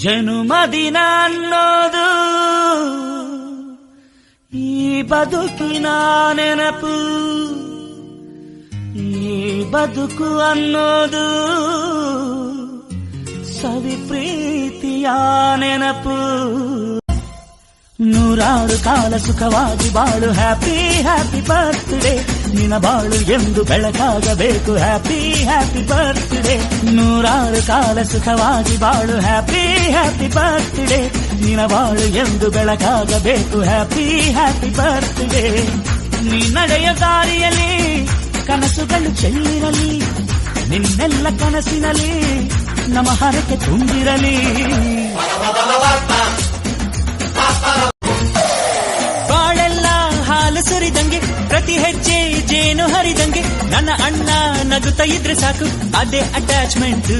ಜನುಮದಿನ ಅನ್ನೋದು ಈ ಬದುಕಿನ ನೆನಪು, ಈ ಬದುಕು ಅನ್ನೋದು ಸವಿ ಪ್ರೀತಿಯ ನೆನಪು. ನೂರಾರು ಕಾಲ ಸುಖವಾಗಿ ಬಾಳು, ಹ್ಯಾಪಿ ಹ್ಯಾಪಿ ಬರ್ತ್ಡೇ. ನಿನ ಬಾಳು ಎಂದು ಬೆಳಕಾಗಬೇಕು, ಹ್ಯಾಪಿ ಹ್ಯಾಪಿ ಬರ್ತ್ಡೇ. ನೂರಾರು ಕಾಲ ಸುಖವಾಗಿ ಬಾಳು, ಹ್ಯಾಪಿ ಹ್ಯಾಪಿ ಬರ್ತ್ಡೇ. ನಿನ ಬಾಳು ಎಂದು ಬೆಳಕಾಗಬೇಕು, ಹ್ಯಾಪಿ ಹ್ಯಾಪಿ ಬರ್ತ್ಡೇ. ನೀ ನಡೆಯ ದಾರಿಯಲ್ಲಿ ಕನಸುಗಳು ಚೆಲ್ಲಿರಲಿ, ನಿನ್ನೆಲ್ಲ ಕನಸಿನಲ್ಲಿ ನಮ್ಮ ಹರಕೆ ತುಂಬಿರಲಿ. ಬಾಳೆಲ್ಲ ಹಾಲು ಸುರಿದಂಗೆ, ಪ್ರತಿ ಹೆಜ್ಜೆ ಜೇನು ಹರಿದಂಗೆ, ನನ್ನ ಅಣ್ಣ ನಗುತ್ತಾ ಇದ್ರೆ ಸಾಕು, ಅದೇ ಅಟ್ಯಾಚ್ಮೆಂಟ್.